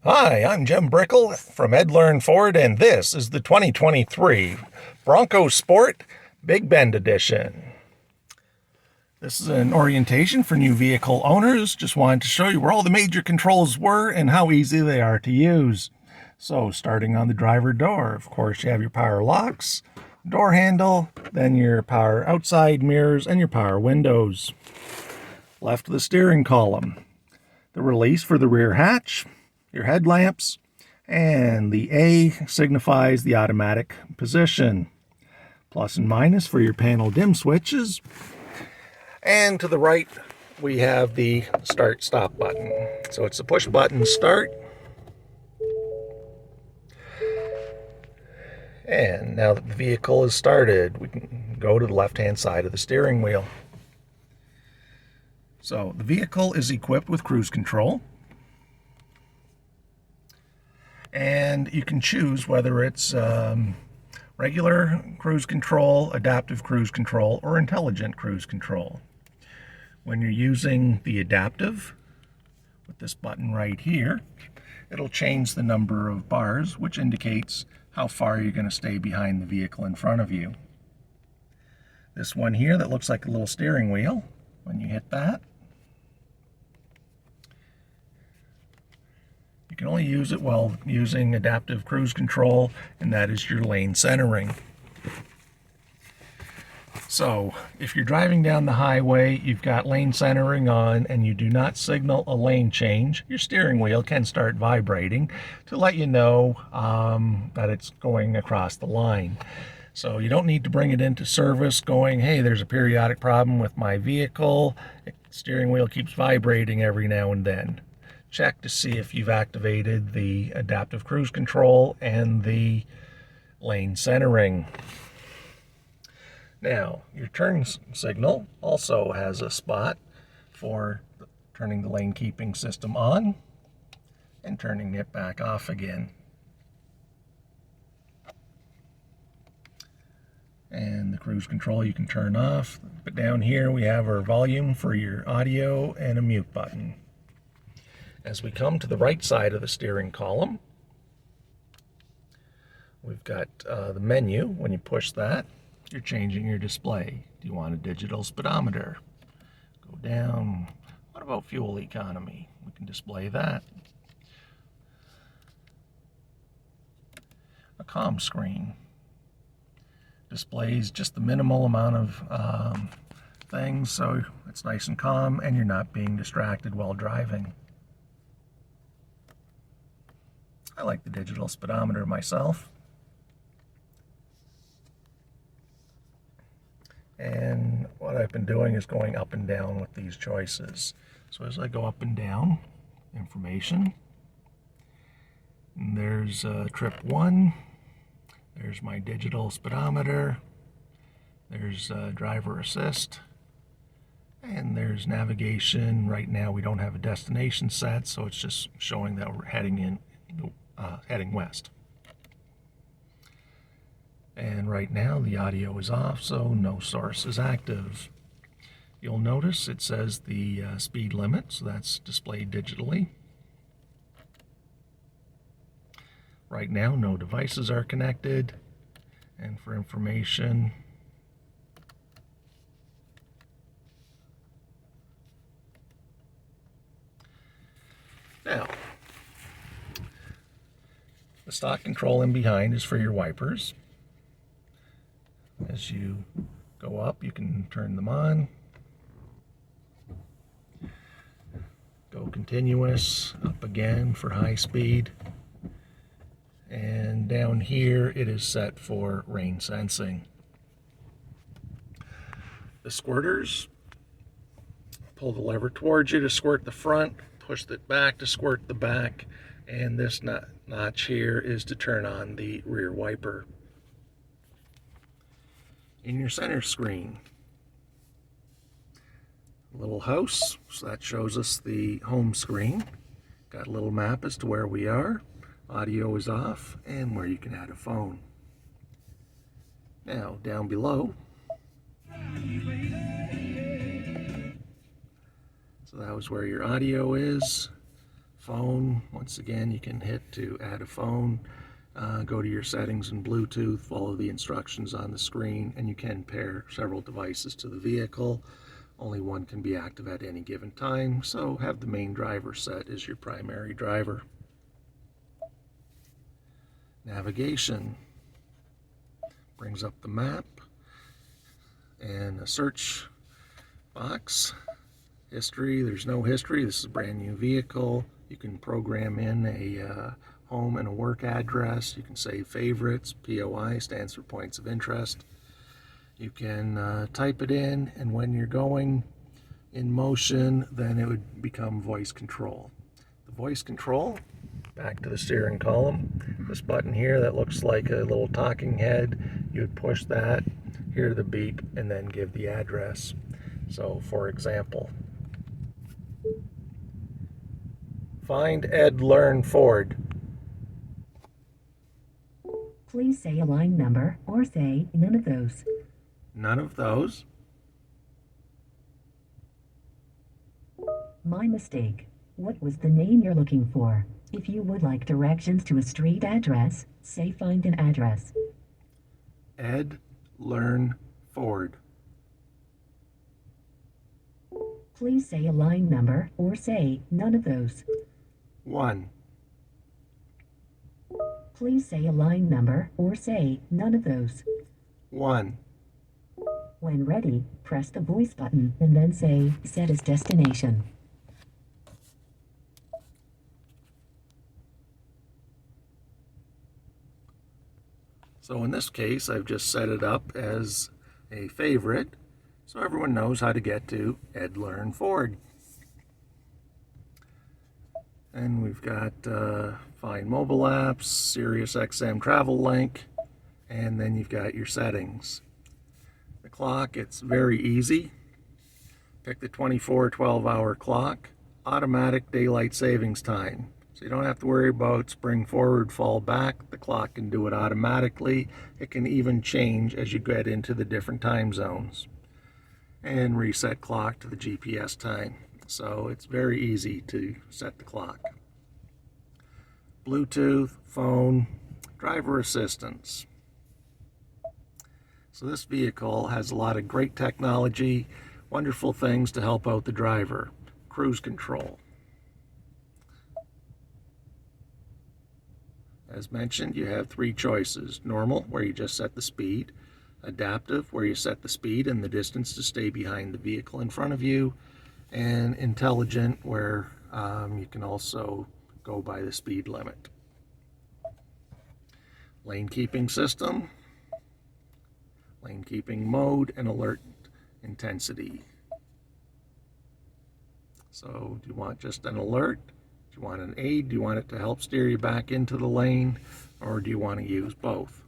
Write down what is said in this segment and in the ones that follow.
Hi, I'm Jim Brickell from Ed Learn Ford, and this is the 2023 Bronco Sport Big Bend Edition. This is an orientation for new vehicle owners. Just wanted to show you where all the major controls were and how easy they are to use. So starting on the driver door, of course, you have your power locks, door handle, then your power outside mirrors, and your power windows. Left of the steering column, the release for the rear hatch, your headlamps, and the A signifies the automatic position. Plus and minus for your panel dim switches. And to the right, we have the start-stop button. So it's a push button start. And now that the vehicle is started, we can go to the left-hand side of the steering wheel. So the vehicle is equipped with cruise control. And you can choose whether it's regular cruise control, adaptive cruise control, or intelligent cruise control. When you're using the adaptive, with this button right here, it'll change the number of bars, which indicates how far you're going to stay behind the vehicle in front of you. This one here that looks like a little steering wheel, when you hit that, you can only use it while using adaptive cruise control, and that is your lane centering. So if you're driving down the highway, you've got lane centering on, and you do not signal a lane change, your steering wheel can start vibrating to let you know that it's going across the line. So you don't need to bring it into service going, hey, there's a periodic problem with my vehicle. The steering wheel keeps vibrating every now and then. Check to see if you've activated the adaptive cruise control and the lane centering. Now, your turn signal also has a spot for turning the lane keeping system on and turning it back off again. And the cruise control you can turn off. But down here we have our volume for your audio and a mute button. As we come to the right side of the steering column, we've got the menu. When you push that, you're changing your display. Do you want a digital speedometer? Go down. What about fuel economy? We can display that. A comm screen displays just the minimal amount of things, so it's nice and calm and you're not being distracted while driving. I like the digital speedometer myself. And what I've been doing is going up and down with these choices. So as I go up and down, information, and there's trip 1, there's my digital speedometer, there's driver assist, and there's navigation. Right now we don't have a destination set, so it's just showing that we're heading west. And right now the audio is off, so no source is active. You'll notice it says the speed limit, so that's displayed digitally. Right now no devices are connected. And for information, now the stock control in behind is for your wipers. As you go up, you can turn them on. Go continuous, up again for high speed. And down here, it is set for rain sensing. The squirters, pull the lever towards you to squirt the front, push it back to squirt the back, and this notch here is to turn on the rear wiper. In your center screen, a little house, so that shows us the home screen. Got a little map as to where we are. Audio is off, and where you can add a phone. Now, down below, so that was where your audio is. phone. Once again, you can hit to add a phone, go to your settings in Bluetooth, follow the instructions on the screen, and you can pair several devices to the vehicle. Only one can be active at any given time, so have the main driver set as your primary driver. Navigation brings up the map and a search box. History, there's no history. This is a brand new vehicle. You can program in a home and a work address. You can save favorites. POI stands for points of interest. You can type it in, and when you're going in motion, then it would become voice control. The voice control, back to the steering column. This button here that looks like a little talking head, you would push that, hear the beep, and then give the address. So, for example, find Ed Learn Ford. Please say a line number or say none of those. None of those. My mistake. What was the name you're looking for? If you would like directions to a street address, say find an address. Ed Learn Ford. Please say a line number or say none of those. 1. Please say a line number or say none of those. 1. When ready, press the voice button and then say set as destination. So in this case, I've just set it up as a favorite, so everyone knows how to get to Ed Learn Ford. And we've got Find Mobile Apps, Sirius XM Travel Link, and then you've got your settings. The clock, it's very easy. Pick the 24 12-hour clock, automatic daylight savings time. So you don't have to worry about spring forward, fall back. The clock can do it automatically. It can even change as you get into the different time zones. And reset clock to the GPS time. So it's very easy to set the clock. Bluetooth, phone, driver assistance. So this vehicle has a lot of great technology, wonderful things to help out the driver. Cruise control. As mentioned, you have 3 choices. Normal, where you just set the speed. Adaptive, where you set the speed and the distance to stay behind the vehicle in front of you. And intelligent, where you can also go by the speed limit. Lane keeping system, lane keeping mode, and alert intensity. So do you want just an alert? Do you want an aid? Do you want it to help steer you back into the lane? Or do you want to use both?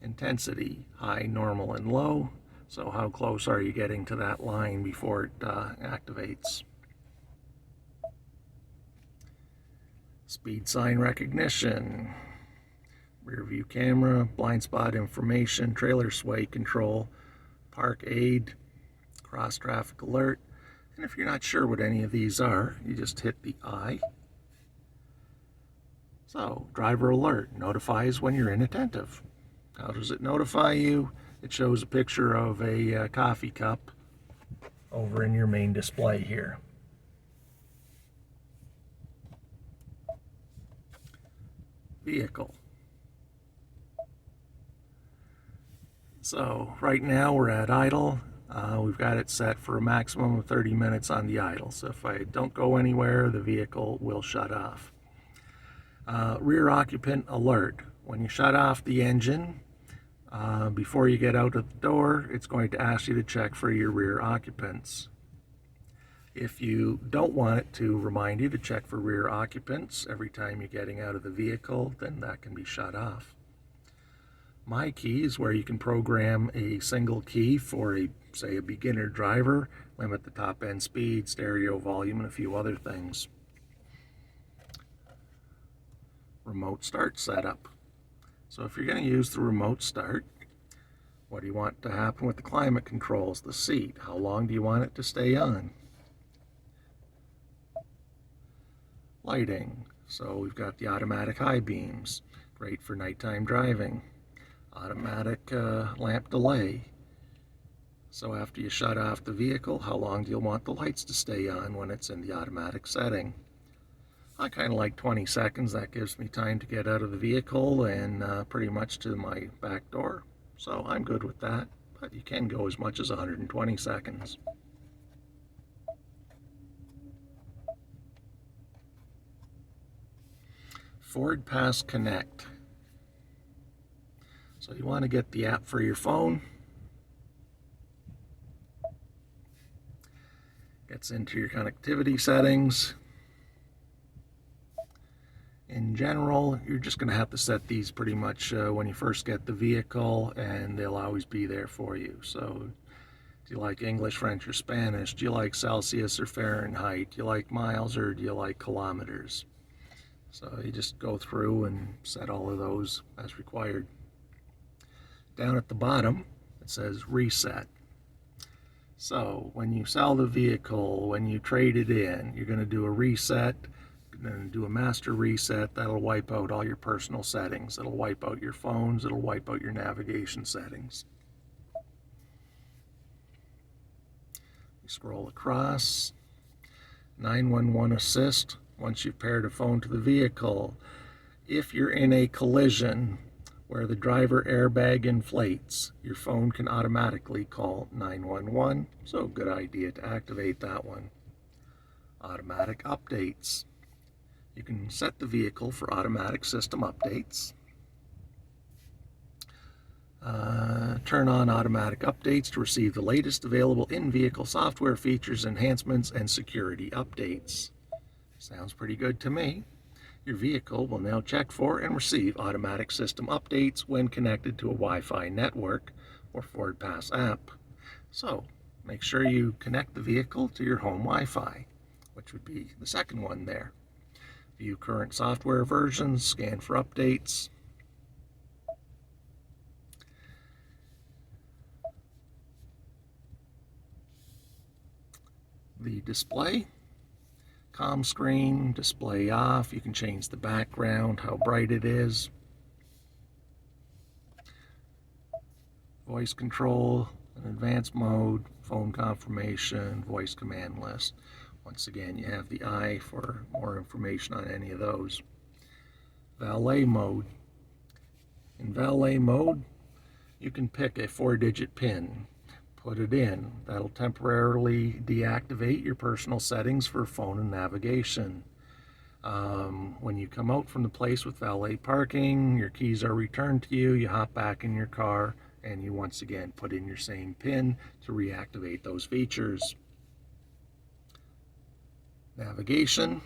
Intensity, high, normal, and low. So how close are you getting to that line before it activates? Speed sign recognition, rear view camera, blind spot information, trailer sway control, park aid, cross traffic alert. And if you're not sure what any of these are, you just hit the I. So, driver alert notifies when you're inattentive. How does it notify you? It shows a picture of a coffee cup over in your main display here. Vehicle. So right now we're at idle. We've got it set for a maximum of 30 minutes on the idle. So if I don't go anywhere, the vehicle will shut off. Rear occupant alert. When you shut off the engine, before you get out of the door, it's going to ask you to check for your rear occupants. If you don't want it to remind you to check for rear occupants every time you're getting out of the vehicle, then that can be shut off. My key is where you can program a single key for say a beginner driver, limit the top end speed, stereo volume, and a few other things. Remote start setup. So if you're going to use the remote start, what do you want to happen with the climate controls, the seat? How long do you want it to stay on? lighting. So we've got the automatic high beams, great for nighttime driving. Automatic lamp delay. So after you shut off the vehicle, how long do you want the lights to stay on when it's in the automatic setting? I kind of like 20 seconds. That gives me time to get out of the vehicle and pretty much to my back door. So I'm good with that, but you can go as much as 120 seconds. Ford Pass Connect. So you want to get the app for your phone. Gets into your connectivity settings. In general, you're just going to have to set these pretty much when you first get the vehicle, and they'll always be there for you. So do you like English, French, or Spanish? Do you like Celsius or Fahrenheit? Do you like miles or do you like kilometers? So you just go through and set all of those as required. Down at the bottom, it says reset. So when you sell the vehicle, when you trade it in, you're going to do a reset, then do a master reset. That'll wipe out all your personal settings. It'll wipe out your phones. It'll wipe out your navigation settings. You scroll across. 911 assist. Once you've paired a phone to the vehicle, if you're in a collision where the driver airbag inflates, your phone can automatically call 911. So good idea to activate that one. Automatic updates. You can set the vehicle for automatic system updates. Turn on automatic updates to receive the latest available in-vehicle software features, enhancements, and security updates. Sounds pretty good to me. Your vehicle will now check for and receive automatic system updates when connected to a Wi-Fi network or Ford Pass app. So make sure you connect the vehicle to your home Wi-Fi, which would be the second one there. View current software versions, scan for updates. The display. Comm screen, display off. You can change the background, how bright it is. Voice control, an advanced mode, phone confirmation, voice command list. Once again, you have the eye for more information on any of those. Valet mode. In valet mode, you can pick a 4-digit PIN. Put it in. That'll temporarily deactivate your personal settings for phone and navigation. When you come out from the place with valet parking, your keys are returned to you, you hop back in your car, and you once again put in your same PIN to reactivate those features. Navigation,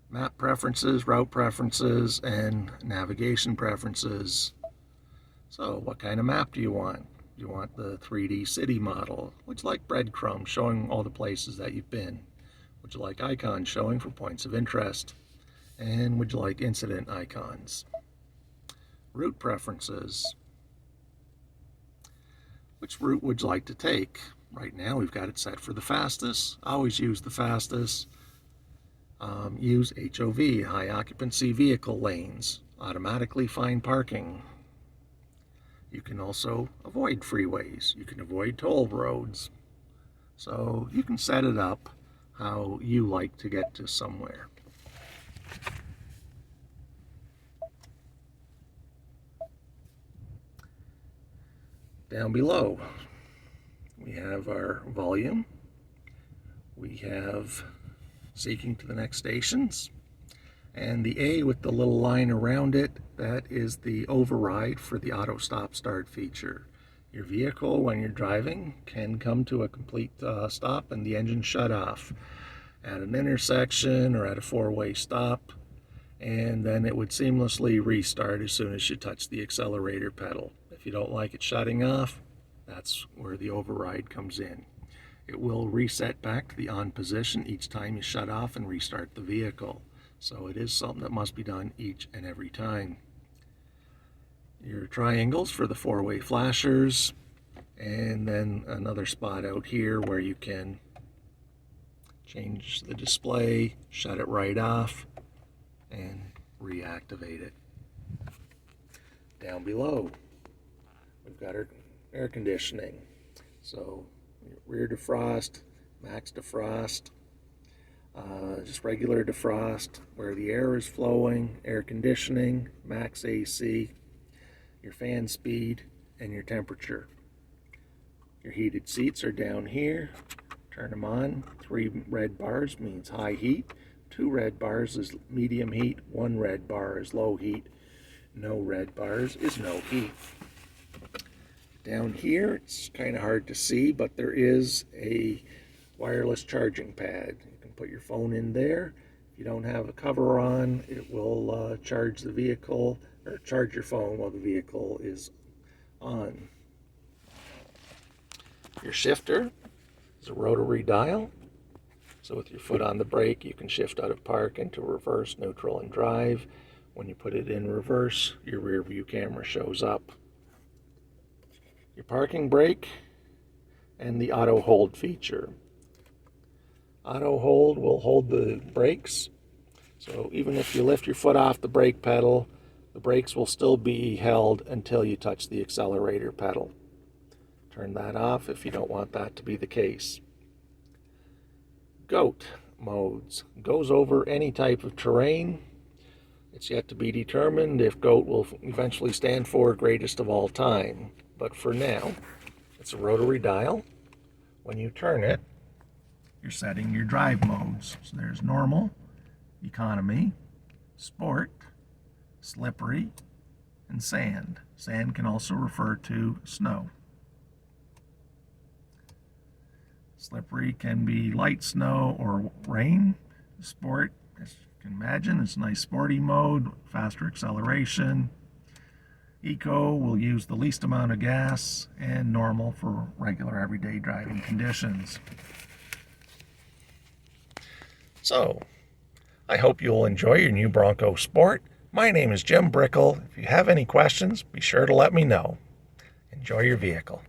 map preferences, route preferences, and navigation preferences. So what kind of map do you want? Do you want the 3D city model? Would you like breadcrumbs showing all the places that you've been? Would you like icons showing for points of interest? And would you like incident icons? Route preferences. Which route would you like to take? Right now we've got it set for the fastest. Always use the fastest. Use HOV, high occupancy vehicle lanes. Automatically find parking. You can also avoid freeways. You can avoid toll roads. So you can set it up how you like to get to somewhere. Down below, we have our volume. We have seeking to the next stations. And the A with the little line around it, that is the override for the auto stop start feature. Your vehicle, when you're driving, can come to a complete stop and the engine shut off at an intersection or at a four-way stop, and then it would seamlessly restart as soon as you touch the accelerator pedal. If you don't like it shutting off, that's where the override comes in. It will reset back to the on position each time you shut off and restart the vehicle. So it is something that must be done each and every time. Your triangles for the four-way flashers, and then another spot out here where you can change the display, shut it right off, and reactivate it. Down below, we've got our air conditioning. So rear defrost, max defrost, just regular defrost where the air is flowing, air conditioning, max AC, your fan speed, and your temperature. Your heated seats are down here. Turn them on. 3 red bars means high heat. 2 red bars is medium heat. 1 red bar is low heat. No red bars is no heat. Down here, it's kind of hard to see, but there is a wireless charging pad. You can put your phone in there. If you don't have a cover on, it will charge the vehicle, or charge your phone while the vehicle is on. Your shifter is a rotary dial. So with your foot on the brake, you can shift out of park into reverse, neutral, and drive. When you put it in reverse, your rear view camera shows up. Your parking brake and the auto hold feature. Auto hold will hold the brakes. So even if you lift your foot off the brake pedal, the brakes will still be held until you touch the accelerator pedal. Turn that off if you don't want that to be the case. G.O.A.T modes. Goes over any type of terrain. It's yet to be determined if G.O.A.T will eventually stand for greatest of all time. But for now, it's a rotary dial. When you turn it, you're setting your drive modes. So there's normal, economy, sport, slippery, and sand. Sand can also refer to snow. Slippery can be light snow or rain. Sport, as you can imagine, is nice sporty mode, faster acceleration. Eco will use the least amount of gas, and normal for regular everyday driving conditions. So, I hope you'll enjoy your new Bronco Sport. My name is Jim Brickell. If you have any questions, be sure to let me know. Enjoy your vehicle.